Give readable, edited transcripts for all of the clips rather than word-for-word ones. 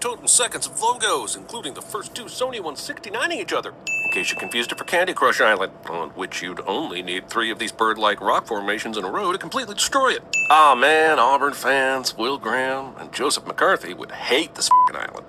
total seconds of logos, including the first two Sony ones 69ing each other. In case you confused it for Candy Crush Island, on which you'd only need 3 of these bird-like rock formations in a row to completely destroy it. Ah man, Auburn fans, Will Graham, and Joseph McCarthy would hate this f***ing island.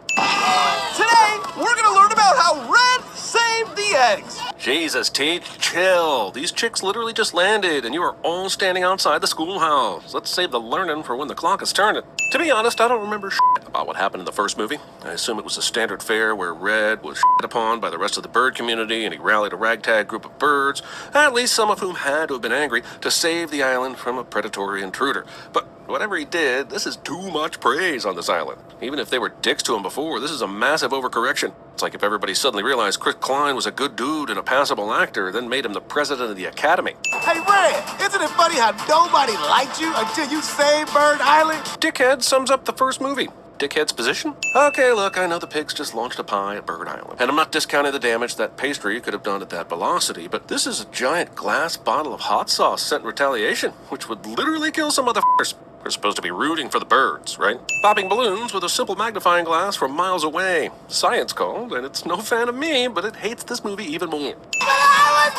Today, we're gonna learn about how Red saved the eggs. Jesus, Teach, chill. These chicks literally just landed, and you are all standing outside the schoolhouse. Let's save the learning for when the clock is turning. To be honest, I don't remember shit about what happened in the first movie. I assume it was a standard fare where Red was shit upon by the rest of the bird community, and he rallied a ragtag group of birds, at least some of whom had to have been angry, to save the island from a predatory intruder. But whatever he did, this is too much praise on this island. Even if they were dicks to him before, this is a massive overcorrection. It's like if everybody suddenly realized Chris Klein was a good dude and a passable actor, then made him the president of the Academy. Hey, Red, isn't it funny how nobody liked you until you saved Bird Island? Dickhead sums up the first movie. Dickhead's position? Okay, look, I know the pigs just launched a pie at Bird Island, and I'm not discounting the damage that pastry could have done at that velocity, but this is a giant glass bottle of hot sauce sent in retaliation, which would literally kill some motherfuckers. We're supposed to be rooting for the birds, right? Popping balloons with a simple magnifying glass from miles away. Science called, and it's no fan of me, but it hates this movie even more. But I was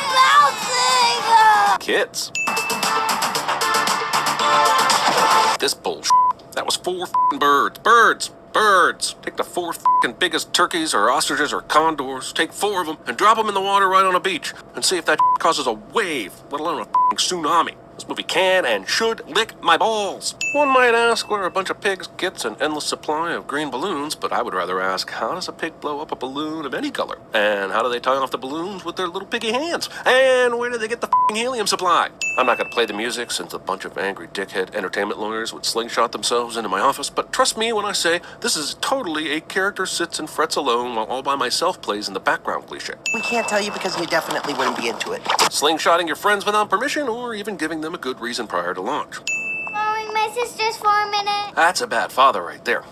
bouncing! Kids. This bullshit. That was 4 f***ing birds. Birds! Take the 4 f***ing biggest turkeys or ostriches or condors, take 4 of them and drop them in the water right on a beach and see if that causes a wave, let alone a f***ing tsunami. This movie can and should lick my balls. One might ask where a bunch of pigs gets an endless supply of green balloons, but I would rather ask, how does a pig blow up a balloon of any color? And how do they tie off the balloons with their little piggy hands? And where do they get the f***ing helium supply? I'm not going to play the music since a bunch of angry dickhead entertainment lawyers would slingshot themselves into my office, but trust me when I say this is totally a character sits and frets alone while all by myself plays in the background cliche. We can't tell you because you definitely wouldn't be into it. Slingshotting your friends without permission or even giving them a good reason prior to launch. Borrowing my sisters for a minute. That's a bad father right there.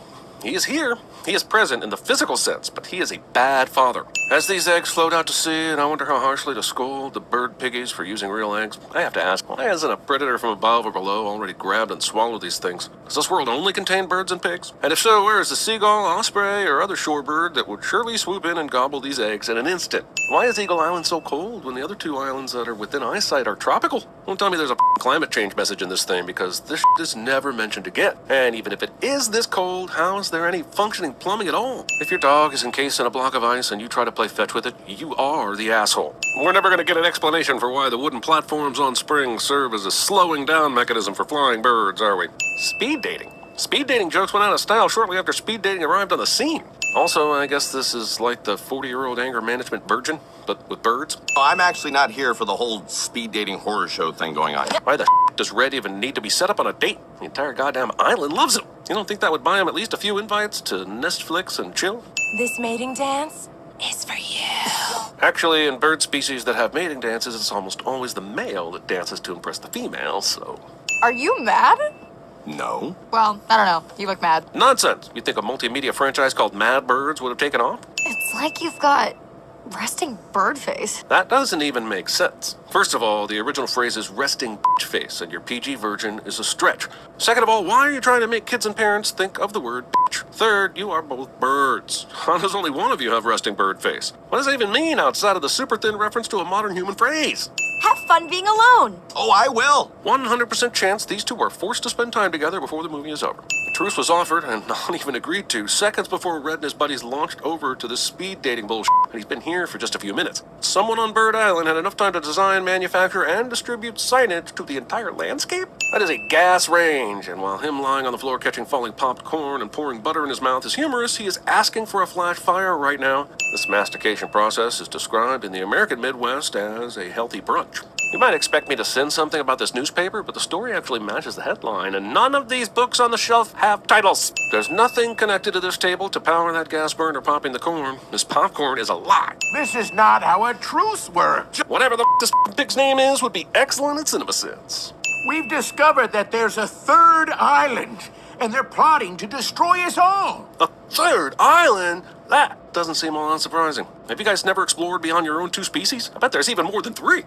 He is here. He is present in the physical sense, but he is a bad father. As these eggs float out to sea, and I wonder how harshly to scold the bird piggies for using real eggs, I have to ask, why hasn't a predator from above or below already grabbed and swallowed these things? Does this world only contain birds and pigs? And if so, where is the seagull, osprey, or other shorebird that would surely swoop in and gobble these eggs in an instant? Why is Eagle Island so cold when the other 2 islands that are within eyesight are tropical? Don't tell me there's a climate change message in this thing, because this is never mentioned again. And even if it is this cold, how is there any functioning plumbing at all? If your dog is encased in a block of ice and you try to play fetch with it, you are the asshole. We're never going to get an explanation for why the wooden platforms on springs serve as a slowing down mechanism for flying birds, are we? Speed dating. Speed dating jokes went out of style shortly after speed dating arrived on the scene. Also, I guess this is like the 40-year-old anger management virgin, but with birds. Oh, I'm actually not here for the whole speed dating horror show thing going on. Why the does Red even need to be set up on a date? The entire goddamn island loves him. You don't think that would buy him at least a few invites to Netflix and chill? This mating dance is for you. Actually, in bird species that have mating dances, it's almost always the male that dances to impress the female, so... Are you mad? No. Well, I don't know. You look mad. Nonsense! You'd think a multimedia franchise called Mad Birds would have taken off? It's like you've got resting bird face. That doesn't even make sense. First of all, the original phrase is resting bitch face, and your PG version is a stretch. Second of all, why are you trying to make kids and parents think of the word bitch? Third, you are both birds. How does only one of you have resting bird face? What does that even mean outside of the super thin reference to a modern human phrase? Have fun being alone. Oh, I will. 100% chance these two are forced to spend time together before the movie is over. A truce was offered and not even agreed to seconds before Red and his buddies launched over to the speed dating bullshit, and he's been here for just a few minutes. Someone on Bird Island had enough time to design, manufacture, and distribute signage to the entire landscape? That is a gas range, and while him lying on the floor catching falling popped corn and pouring butter in his mouth is humorous, he is asking for a flash fire right now. This mastication process is described in the American Midwest as a healthy brunch. You might expect me to send something about this newspaper, but the story actually matches the headline, and none of these books on the shelf have titles. There's nothing connected to this table to power that gas burn or popping the corn. This popcorn is a lie. This is not how a truce works. Whatever the this pig's name is would be excellent at CinemaSins. We've discovered that there's a 3rd island, and they're plotting to destroy us all. A 3rd island? That doesn't seem all that surprising. Have you guys never explored beyond your own 2 species? I bet there's even more than 3.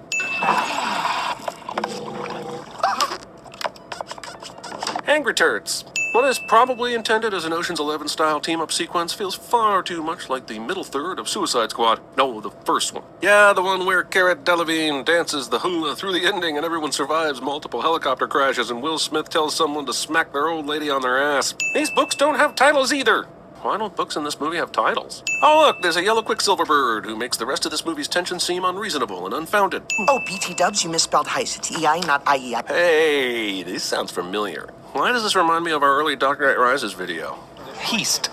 Angry turds. What is probably intended as an Ocean's 11 style team-up sequence feels far too much like the middle third of Suicide Squad. No, the first one. Yeah, the one where Cara Delevingne dances the hula through the ending and everyone survives multiple helicopter crashes and Will Smith tells someone to smack their old lady on their ass. These books don't have titles either. Why don't books in this movie have titles? Oh look, there's a yellow quicksilver bird who makes the rest of this movie's tension seem unreasonable and unfounded. Oh, BT dubs, you misspelled heist. It's EI, not IEI. Hey, this sounds familiar. Why does this remind me of our early Dark Knight Rises video? Heist.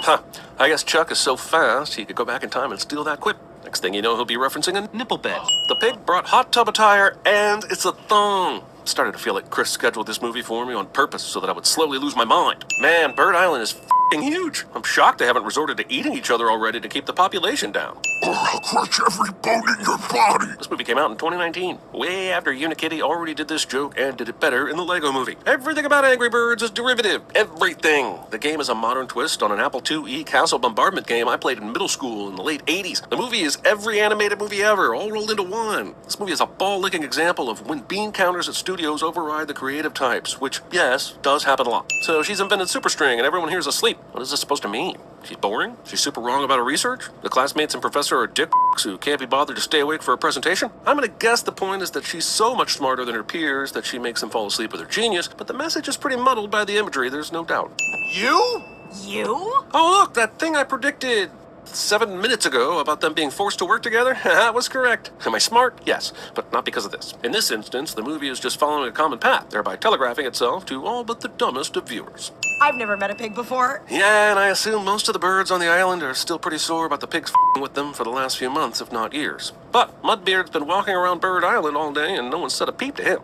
Huh, I guess Chuck is so fast he could go back in time and steal that quip. Next thing you know, he'll be referencing a nipple bed. The pig brought hot tub attire and it's a thong. Started to feel like Chris scheduled this movie for me on purpose so that I would slowly lose my mind. Man, Bird Island is f***ing huge. I'm shocked they haven't resorted to eating each other already to keep the population down. Or I'll crush every bone in your body. This movie came out in 2019, way after Unikitty already did this joke and did it better in the Lego Movie. Everything about Angry Birds is derivative. Everything. The game is a modern twist on an Apple IIe castle bombardment game I played in middle school in the late 80s. The movie is every animated movie ever, all rolled into one. This movie is a ball-licking example of when bean counters at studios override the creative types, which, yes, does happen a lot. So she's invented Superstring and everyone here's asleep. What is this supposed to mean? She's boring? She's super wrong about her research? The classmates and professor are dick who can't be bothered to stay awake for a presentation? I'm gonna guess the point is that she's so much smarter than her peers that she makes them fall asleep with her genius, but the message is pretty muddled by the imagery, there's no doubt. You? You? Oh look, that thing I predicted 7 minutes ago about them being forced to work together? That was correct. Am I smart? Yes, but not because of this. In this instance, the movie is just following a common path, thereby telegraphing itself to all but the dumbest of viewers. I've never met a pig before. Yeah, and I assume most of the birds on the island are still pretty sore about the pigs f***ing with them for the last few months, if not years. But Mudbeard's been walking around Bird Island all day and no one said a peep to him.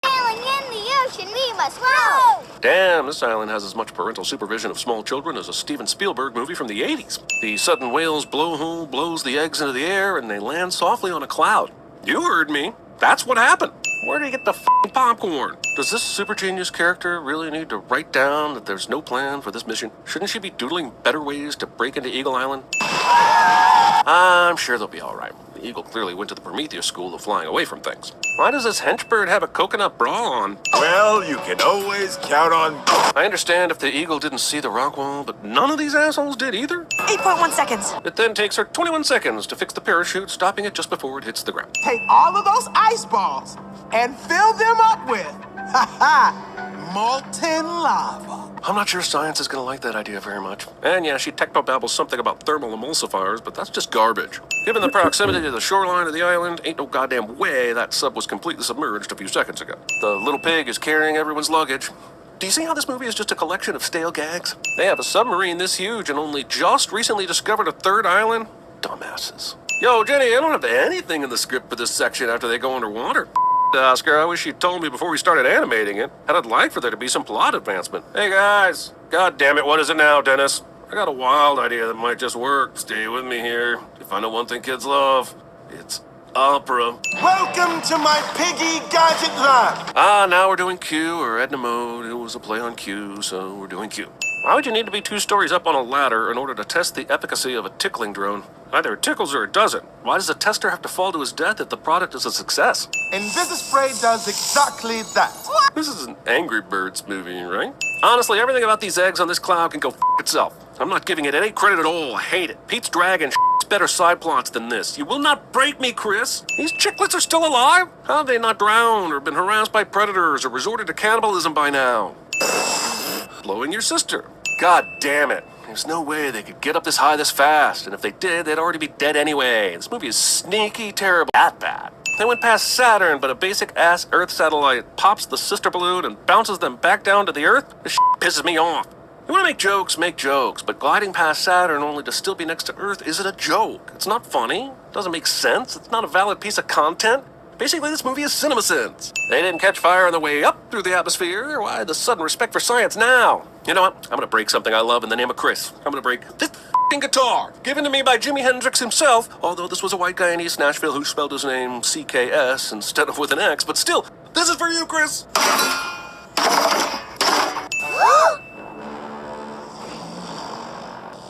Sailing in the ocean, we must row. Damn, this island has as much parental supervision of small children as a Steven Spielberg movie from the 80s. The sudden whale's blowhole blows the eggs into the air and they land softly on a cloud. You heard me. That's what happened. Where did he get the f***ing popcorn? Does this super genius character really need to write down that there's no plan for this mission? Shouldn't she be doodling better ways to break into Eagle Island? I'm sure they'll be all right. The Eagle clearly went to the Prometheus school of flying away from things. Why does this henchbird have a coconut bra on? Well, you can always count on... I understand if the Eagle didn't see the rock wall, but none of these assholes did either. 8.1 seconds. It then takes her 21 seconds to fix the parachute, stopping it just before it hits the ground. Take all of those ice balls and fill them up with, molten lava. I'm not sure science is going to like that idea very much. And yeah, she technobabbles something about thermal emulsifiers, but that's just garbage. Given the proximity to the shoreline of the island, ain't no goddamn way that sub was completely submerged a few seconds ago. The little pig is carrying everyone's luggage. Do you see how this movie is just a collection of stale gags? They have a submarine this huge and only just recently discovered a third island? Dumbasses. Yo, Jenny, I don't have anything in the script for this section after they go underwater. Oscar, I wish you'd told me before we started animating it. And I'd like for there to be some plot advancement. Hey guys, god damn it, what is it now, Dennis? I got a wild idea that might just work. Stay with me here. If I know one thing kids love, it's opera. Welcome to my piggy gadget lab. Ah, now we're doing Q or Edna mode. It was a play on Q, so we're doing Q. Why would you need to be 2 stories up on a ladder in order to test the efficacy of a tickling drone? Either it tickles or it doesn't. Why does the tester have to fall to his death if the product is a success? Invisispray does exactly that. This is an Angry Birds movie, right? Honestly, everything about these eggs on this cloud can go f*** itself. I'm not giving it any credit at all. I hate it. Pete's Dragon is better side plots than this. You will not break me, Chris. These chicklets are still alive? How have they not drowned or been harassed by predators or resorted to cannibalism by now? Blowing your sister. God damn it. There's no way they could get up this high this fast, and if they did, they'd already be dead anyway. This movie is sneaky terrible. That bad. They went past Saturn, but a basic-ass Earth satellite pops the sister balloon and bounces them back down to the Earth? This shit pisses me off. You want to make jokes, but gliding past Saturn only to still be next to Earth isn't a joke. It's not funny. It doesn't make sense. It's not a valid piece of content. Basically, this movie is CinemaSins. They didn't catch fire on the way up through the atmosphere. Why the sudden respect for science now? You know what? I'm gonna break something I love in the name of Chris. I'm gonna break this f***ing guitar, given to me by Jimi Hendrix himself, although this was a white guy in East Nashville who spelled his name C-K-S instead of with an X, but still, this is for you, Chris.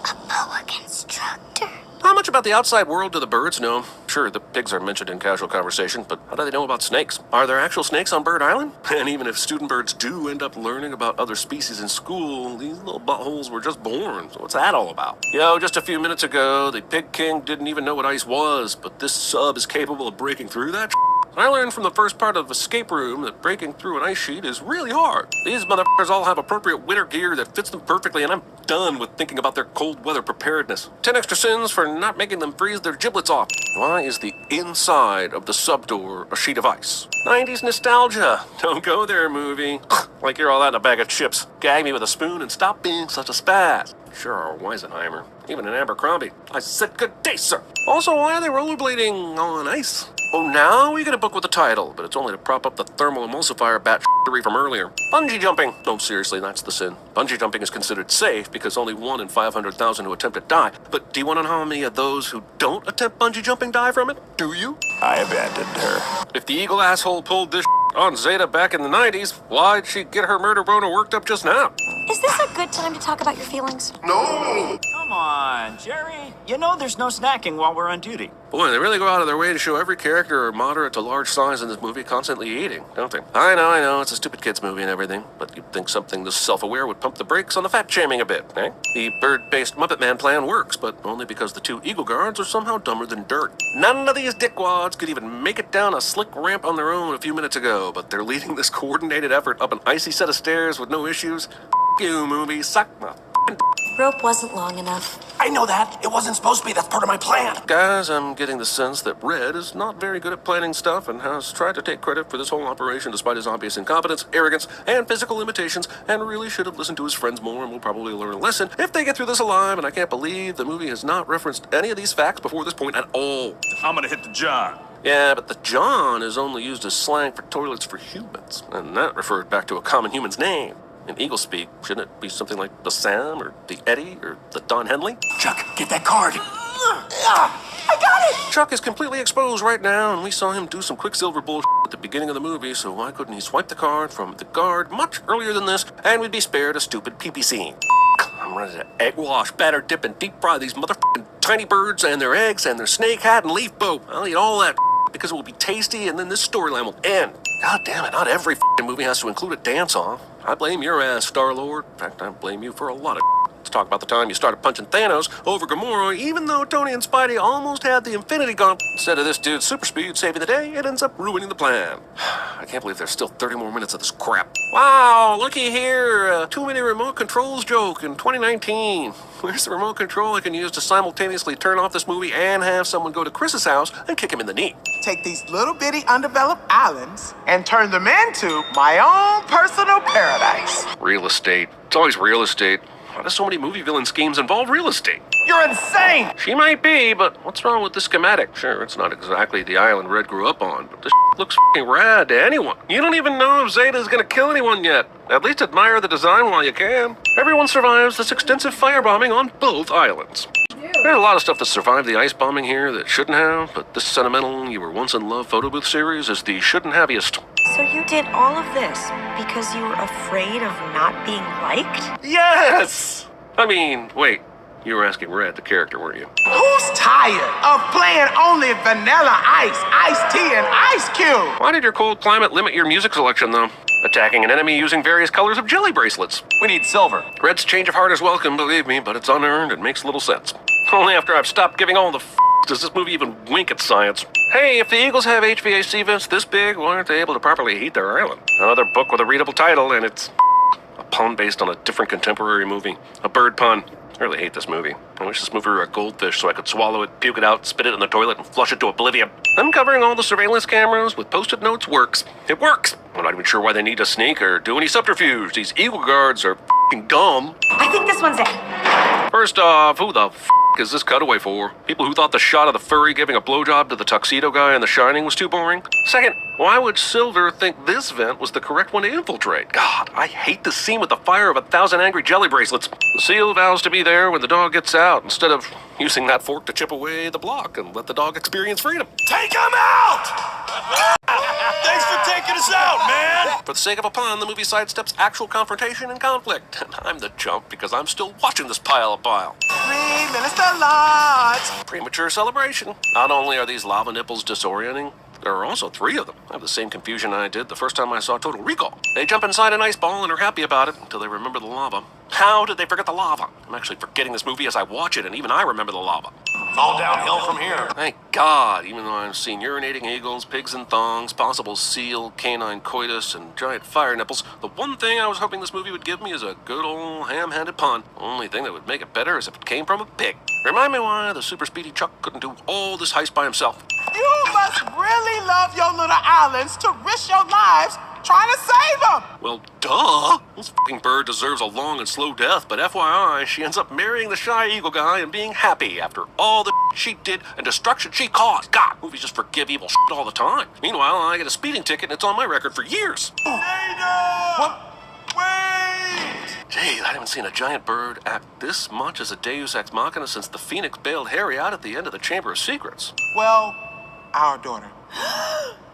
A boa constructor. I'm much about the outside world do the birds know? Sure, the pigs are mentioned in casual conversation, but how do they know about snakes? Are there actual snakes on Bird Island? And even if student birds do end up learning about other species in school, these little buttholes were just born. So what's that all about? Yo, just a few minutes ago, the Pig King didn't even know what ice was, but this sub is capable of breaking through that. I learned from the first part of Escape Room that breaking through an ice sheet is really hard. These motherfuckers all have appropriate winter gear that fits them perfectly, and I'm done with thinking about their cold weather preparedness. 10 extra sins for not making them freeze their giblets off. Why is the inside of the sub door a sheet of ice? 90s nostalgia. Don't go there, movie. Like you're all that in a bag of chips. Gag me with a spoon and stop being such a spaz. Sure are Weisenheimer. Even an Abercrombie. I said good day, sir. Also, why are they rollerblading on ice? Oh, now we get a book with a title, but it's only to prop up the thermal emulsifier battery from earlier. Bungee jumping. No, seriously, that's the sin. Bungee jumping is considered safe because only 1 in 500,000 who attempt it die. But do you want to know how many of those who don't attempt bungee jumping die from it? Do you? I abandoned her. If the eagle asshole pulled this on Zeta back in the 90s, why'd she get her murder rona worked up just now? Is this a good time to talk about your feelings? Come on, Jerry. You know there's no snacking while we're on duty. Boy, they really go out of their way to show every character moderate to large size in this movie constantly eating, don't they? I know, it's a stupid kid's movie and everything, but you'd think something this self-aware would pump the brakes on the fat-shaming a bit, eh? The bird-based Muppet Man plan works, but only because the 2 Eagle Guards are somehow dumber than dirt. None of these dickwads could even make it down a slick ramp on their own a few minutes ago, but they're leading this coordinated effort up an icy set of stairs with no issues. You, movie, suck my Rope wasn't long enough. I know that. It wasn't supposed to be. That's part of my plan. Guys, I'm getting the sense that Red is not very good at planning stuff and has tried to take credit for this whole operation despite his obvious incompetence, arrogance, and physical limitations, and really should have listened to his friends more and will probably learn a lesson if they get through this alive, and I can't believe the movie has not referenced any of these facts before this point at all. I'm gonna hit the John. Yeah, but the John is only used as slang for toilets for humans, and that referred back to a common human's name. In Eagle speak, shouldn't it be something like the Sam, or the Eddie, or the Don Henley? Chuck, get that card. I got it! Chuck is completely exposed right now, and we saw him do some Quicksilver bullshit at the beginning of the movie, so why couldn't he swipe the card from the guard much earlier than this, and we'd be spared a stupid pee-pee scene. I'm ready to egg wash, batter, dip, and deep fry these motherfucking tiny birds and their eggs and their snake hat and leaf bow. I'll eat all that because it will be tasty, and then this storyline will end. God damn it, not every movie has to include a dance-off. I blame your ass, Star-Lord. In fact, I blame you for a lot of Let's talk about the time you started punching Thanos over Gamora, even though Tony and Spidey almost had the Infinity Gauntlet. Instead of this dude's super speed saving the day, it ends up ruining the plan. I can't believe there's still 30 more minutes of this crap. Wow, looky here, too many remote controls joke in 2019. Where's the remote control I can use to simultaneously turn off this movie and have someone go to Chris's house and kick him in the knee? Take these little bitty undeveloped islands and turn them into my own personal paradise. Real estate. It's always real estate. Why do so many movie villain schemes involve real estate? You're insane! She might be, but what's wrong with the schematic? Sure, it's not exactly the island Red grew up on, but this looks f***ing rad to anyone. You don't even know if Zeta's gonna kill anyone yet. At least admire the design while you can. Everyone survives this extensive firebombing on both islands. There's a lot of stuff that survived the ice bombing here that shouldn't have, but this sentimental You Were Once in Love photo booth series is the shouldn't have-iest. So you did all of this because you were afraid of not being liked? Yes! I mean, wait. You were asking Red, the character, weren't you? Who's tired of playing only vanilla ice, iced tea, and ice cube? Why did your cold climate limit your music selection, though? Attacking an enemy using various colors of jelly bracelets. We need silver. Red's change of heart is welcome, believe me, but it's unearned and makes little sense. Only after I've stopped giving all the does this movie even wink at science. Hey, if the Eagles have HVAC vents this big, why aren't they able to properly heat their island? Another book with a readable title, and it's a pun based on a different contemporary movie. A bird pun. I really hate this movie. I wish this movie were a goldfish so I could swallow it, puke it out, spit it in the toilet, and flush it to oblivion. Uncovering all the surveillance cameras with post-it notes works. It works! I'm not even sure why they need to sneak or do any subterfuge. These Eagle Guards are f***ing dumb. I think this one's it. First off, who the f*** is this cutaway for? People who thought the shot of the furry giving a blowjob to the tuxedo guy in The Shining was too boring? Second, Why would Silver think this vent was the correct one to infiltrate? God, I hate the scene with the fire of 1,000 angry jelly bracelets. The seal vows to be there when the dog gets out instead of using that fork to chip away the block and let the dog experience freedom. Take him out! Thanks for taking us out, man! For the sake of a pun, the movie sidesteps actual confrontation and conflict. And I'm the chump because I'm still watching this pile of bile. 3 minutes to launch. Premature celebration. Not only are these lava nipples disorienting, there are also 3 of them. I have the same confusion I did the first time I saw Total Recall. They jump inside an ice ball and are happy about it until they remember the lava. How did they forget the lava? I'm actually forgetting this movie as I watch it, and even I remember the lava. It's all downhill from here. Thank God, even though I've seen urinating eagles, pigs in thongs, possible seal, canine coitus, and giant fire nipples, the one thing I was hoping this movie would give me is a good old ham-handed pun. The only thing that would make it better is if it came from a pig. Remind me why the super speedy Chuck couldn't do all this heist by himself. You must really love your little islands to risk your lives trying to save them. Well, duh. This f***ing bird deserves a long and slow death, but FYI, she ends up marrying the shy eagle guy and being happy after all the she did and destruction she caused. God, movies just forgive evil all the time. Meanwhile, I get a speeding ticket and it's on my record for years. What? Wait! Gee, I haven't seen a giant bird act this much as a Deus Ex Machina since the Phoenix bailed Harry out at the end of the Chamber of Secrets. Well, our daughter.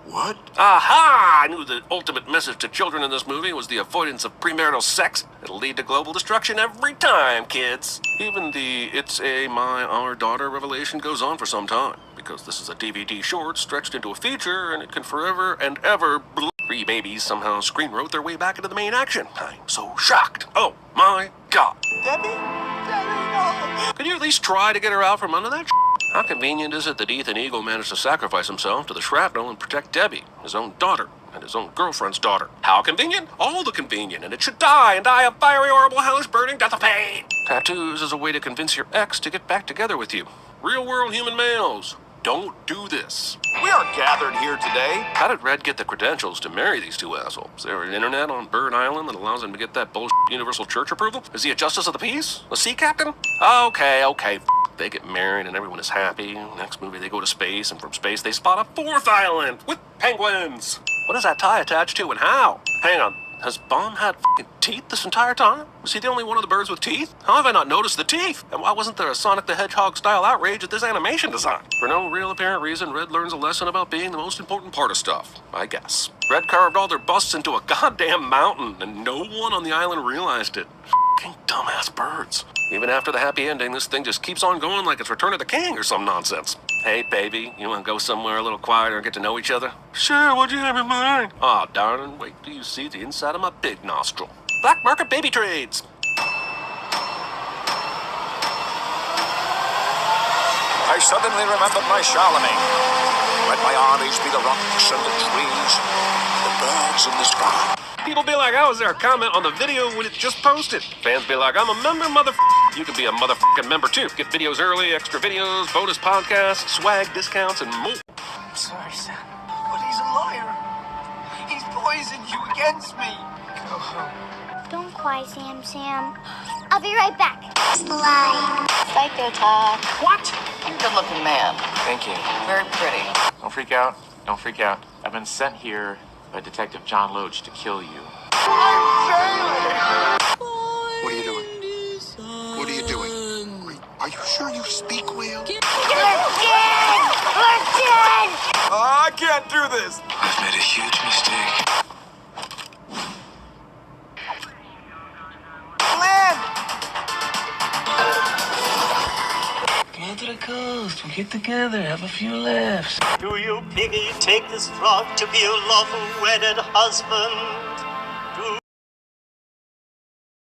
What? Aha! I knew the ultimate message to children in this movie was the avoidance of premarital sex. It'll lead to global destruction every time, kids. Even the "it's a my our daughter" revelation goes on for some time, because this is a DVD short stretched into a feature, and it can forever and ever 3 babies somehow screen-wrote their way back into the main action. I'm so shocked. Oh my God. Debbie? Debbie, no. Could you at least try to get her out from under that? How convenient is it that Ethan Eagle managed to sacrifice himself to the shrapnel and protect Debbie, his own daughter, and his own girlfriend's daughter? How convenient? All the convenient, and it should die, and die a fiery, horrible, hellish, burning death of pain. Tattoos is a way to convince your ex to get back together with you. Real-world human males, don't do this. We are gathered here today. How did Red get the credentials to marry these 2 assholes? Is there an internet on Bird Island that allows him to get that bullshit universal church approval? Is he a justice of the peace? A sea captain? Okay. They get married and everyone is happy. Next movie they go to space, and from space they spot a 4th island with penguins. What is that tie attached to and how? Hang on, has Bomb had f***ing teeth this entire time? Was he the only one of the birds with teeth? How have I not noticed the teeth? And why wasn't there a Sonic the Hedgehog style outrage at this animation design? For no real apparent reason, Red learns a lesson about being the most important part of stuff, I guess. Red carved all their busts into a goddamn mountain, and no one on the island realized it. F***ing dumbass birds. Even after the happy ending, this thing just keeps on going like it's Return of the King or some nonsense. Hey, baby, you want to go somewhere a little quieter and get to know each other? Sure, what'd you have in mind? Aw, darling, wait till you see the inside of my big nostril. Black market baby trades. I suddenly remembered my Charlemagne. Let my armies be the rocks and the trees, the birds in the sky. People be like, how is there a comment on the video when it's just posted? Fans be like, I'm a member, You can be a motherfucking member too. Get videos early, extra videos, bonus podcasts, swag discounts, and more. I'm sorry, son, but he's a liar. He's poisoned you against me. Go home. Don't cry, Sam. I'll be right back. Slide. Psycho talk. What? You're a good-looking man. Thank you. Very pretty. Don't freak out. Don't freak out. I've been sent here by Detective John Loach to kill you. I'm failing. What are you doing? What are you doing? Are you sure you speak well? We're dead! We're dead! I can't do this. I've made a huge mistake. Glenn! Go to the coast, we'll get together, have a few laughs. Do you, piggy, take this frog to be your lawful wedded husband?